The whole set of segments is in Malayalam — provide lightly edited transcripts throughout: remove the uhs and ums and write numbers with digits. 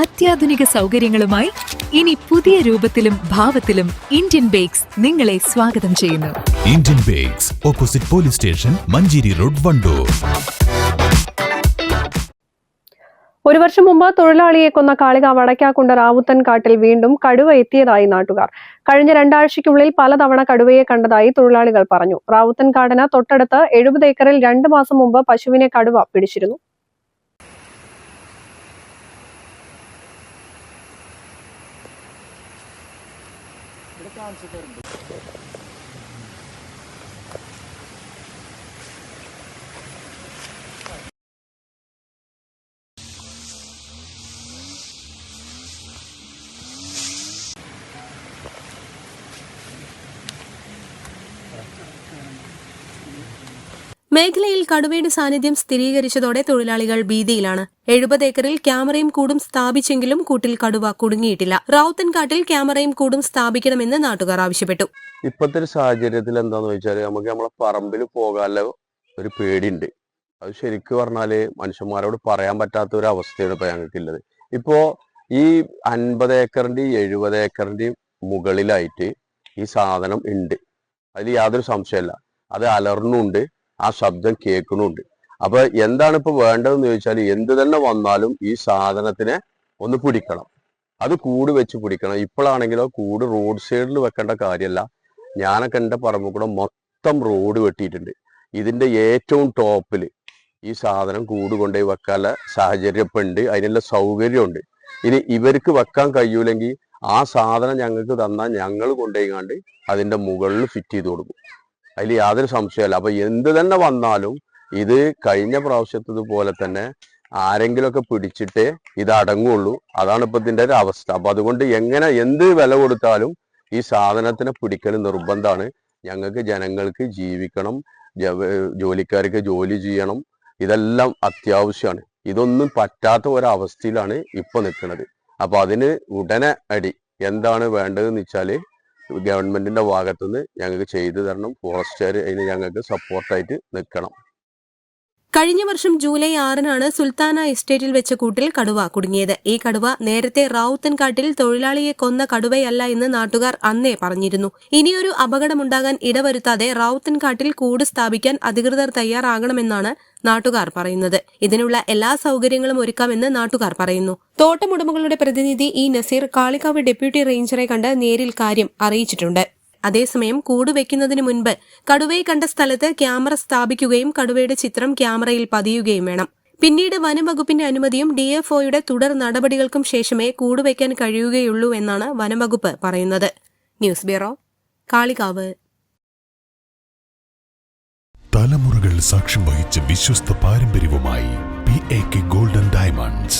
അത്യാധുനിക സൗകര്യങ്ങളുമായി ഇനി പുതിയ രൂപത്തിലും ഭാവത്തിലും ഇന്ത്യൻ ബേക്സ് നിങ്ങളെ സ്വാഗതം ചെയ്യുന്നു. Indian bakes, opposite police station, Manjeri road, Wandoor. ഒരു വർഷം മുമ്പ് തൊഴിലാളിയെ കൊന്ന കാളികാവ് അടയ്ക്കാക്കുണ്ട് റാവുത്തൻ കാട്ടിൽ വീണ്ടും കടുവ എത്തിയതായി നാട്ടുകാർ. കഴിഞ്ഞ 2 ആഴ്ചയ്ക്കുള്ളിൽ പലതവണ കടുവയെ കണ്ടതായി തൊഴിലാളികൾ പറഞ്ഞു. റാവുത്തൻ കാടിന് തൊട്ടടുത്ത് 70 ഏക്കറിൽ 2 മാസം മുമ്പ് പശുവിനെ കടുവ പിടിച്ചിരുന്നു. മേഖലയിൽ കടുവയുടെ സാന്നിധ്യം സ്ഥിരീകരിച്ചതോടെ തൊഴിലാളികൾ ഭീതിയിലാണ്. 70 ഏക്കറിൽ ക്യാമറയും കൂടും സ്ഥാപിച്ചെങ്കിലും കൂട്ടിൽ കടുവ കുടുങ്ങിയിട്ടില്ല. റാവുത്തൻ കാട്ടിൽ ക്യാമറയും കൂടും സ്ഥാപിക്കണമെന്ന് നാട്ടുകാർ ആവശ്യപ്പെട്ടു. ഇപ്പോഴത്തെ ഒരു സാഹചര്യത്തിൽ എന്താന്ന് വെച്ചാൽ നമുക്ക് നമ്മളെ പറമ്പിൽ പോകാനുള്ള ഒരു പേടിയുണ്ട്. അത് ശരിക്കും പറഞ്ഞാല് മനുഷ്യന്മാരോട് പറയാൻ പറ്റാത്ത ഒരു അവസ്ഥയാണ് ഇപ്പൊ ഞങ്ങൾക്കുള്ളത്. ഇപ്പോ ഈ 50 ഏക്കറിന്റെയും 70 ഏക്കറിന്റെയും മുകളിലായിട്ട് ഈ സാധനം ഉണ്ട്. അതിൽ യാതൊരു സംശയമല്ല. അത് അലർന്നുണ്ട്, ആ ശബ്ദം കേൾക്കണുണ്ട്. അപ്പൊ എന്താണ് ഇപ്പൊ വേണ്ടതെന്ന് ചോദിച്ചാൽ എന്ത് തന്നെ വന്നാലും ഈ സാധനത്തിനെ ഒന്ന് പിടിക്കണം. അത് കൂട് വെച്ച് പിടിക്കണം. ഇപ്പോഴാണെങ്കിലോ കൂട് റോഡ് സൈഡിൽ വെക്കേണ്ട കാര്യമല്ല. ഞാനൊക്കെ എൻ്റെ പറമ്പിൽ കൂടെ മൊത്തം റോഡ് വെട്ടിയിട്ടുണ്ട്. ഇതിന്റെ ഏറ്റവും ടോപ്പിൽ ഈ സാധനം കൂട് കൊണ്ടുപോയി വെക്കാനുള്ള സാഹചര്യം ഇപ്പൊ ഉണ്ട്. അതിനുള്ള സൗകര്യമുണ്ട്. ഇനി ഇവർക്ക് വെക്കാൻ കഴിയൂലെങ്കിൽ ആ സാധനം ഞങ്ങൾക്ക് തന്നാൽ ഞങ്ങൾ കൊണ്ടുപോയിക്കാണ്ട് അതിന്റെ മുകളിൽ ഫിറ്റ് ചെയ്ത് കൊടുക്കും. അതിൽ യാതൊരു സംശയമല്ല. അപ്പൊ എന്ത് തന്നെ വന്നാലും ഇത് കഴിഞ്ഞ പ്രാവശ്യത്തതുപോലെ തന്നെ ആരെങ്കിലുമൊക്കെ പിടിച്ചിട്ടേ ഇത് അടങ്ങുള്ളൂ. അതാണ് ഇപ്പൊ ഇതിന്റെ ഒരു അവസ്ഥ. അപ്പൊ അതുകൊണ്ട് എന്ത് വില കൊടുത്താലും ഈ സാധനത്തിനെ പിടിക്കൽ നിർബന്ധമാണ്. ഞങ്ങൾക്ക് ജനങ്ങൾക്ക് ജീവിക്കണം, ജോലിക്കാർക്ക് ജോലി ചെയ്യണം. ഇതെല്ലാം അത്യാവശ്യമാണ്. ഇതൊന്നും പറ്റാത്ത ഒരവസ്ഥയിലാണ് ഇപ്പൊ നിൽക്കുന്നത്. അപ്പൊ അതിന് ഉടനെ എന്താണ് വേണ്ടതെന്ന് വെച്ചാല് ഗവൺമെന്റിന്റെ ഭാഗത്തുനിന്ന് ഞങ്ങൾക്ക് ചെയ്തു തരണം. ഫോറസ്റ്റുകാർ അതിന് ഞങ്ങൾക്ക് സപ്പോർട്ടായിട്ട് നിൽക്കണം. കഴിഞ്ഞ വർഷം ജൂലൈ 6-നാണ് സുൽത്താന എസ്റ്റേറ്റിൽ വെച്ച കൂട്ടിൽ കടുവ കുടുങ്ങിയത്. ഈ കടുവ നേരത്തെ റാവുത്തൻ കാട്ടിൽ തൊഴിലാളിയെ കൊന്ന കടുവയല്ല എന്ന് നാട്ടുകാർ അന്നേ പറഞ്ഞിരുന്നു. ഇനിയൊരു അപകടമുണ്ടാകാൻ ഇടവരുത്താതെ റാവുത്തൻ കാട്ടിൽ കൂട് സ്ഥാപിക്കാൻ അധികൃതർ തയ്യാറാകണമെന്നാണ് നാട്ടുകാർ പറയുന്നത്. ഇതിനുള്ള എല്ലാ സൗകര്യങ്ങളും ഒരുക്കാമെന്ന് നാട്ടുകാർ പറയുന്നു. തോട്ടമുടമകളുടെ പ്രതിനിധി ഇ നസീർ കാളികാവ് ഡെപ്യൂട്ടി റേഞ്ചറെ കണ്ട് നേരിൽ കാര്യം അറിയിച്ചിട്ടുണ്ട്. അതേസമയം കൂട് വെക്കുന്നതിന് മുൻപ് കടുവയെ കണ്ട സ്ഥലത്ത് ക്യാമറ സ്ഥാപിക്കുകയും കടുവയുടെ ചിത്രം ക്യാമറയിൽ പതിയുകയും വേണം. പിന്നീട് വനംവകുപ്പിന്റെ അനുമതിയും DFOയുടെ തുടർ നടപടികൾക്കും ശേഷമേ കൂട് വയ്ക്കാൻ കഴിയുകയുള്ളൂ എന്നാണ് വനംവകുപ്പ് പറയുന്നത്. News bureau, Kalikavu. തലമുറകൾ സാക്ഷ്യം വഹിച്ച വിശ്വസ്ത പാരമ്പര്യവുമായി PAK Gold and Diamonds.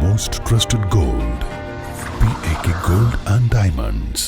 Most trusted gold. PAK Gold and Diamonds.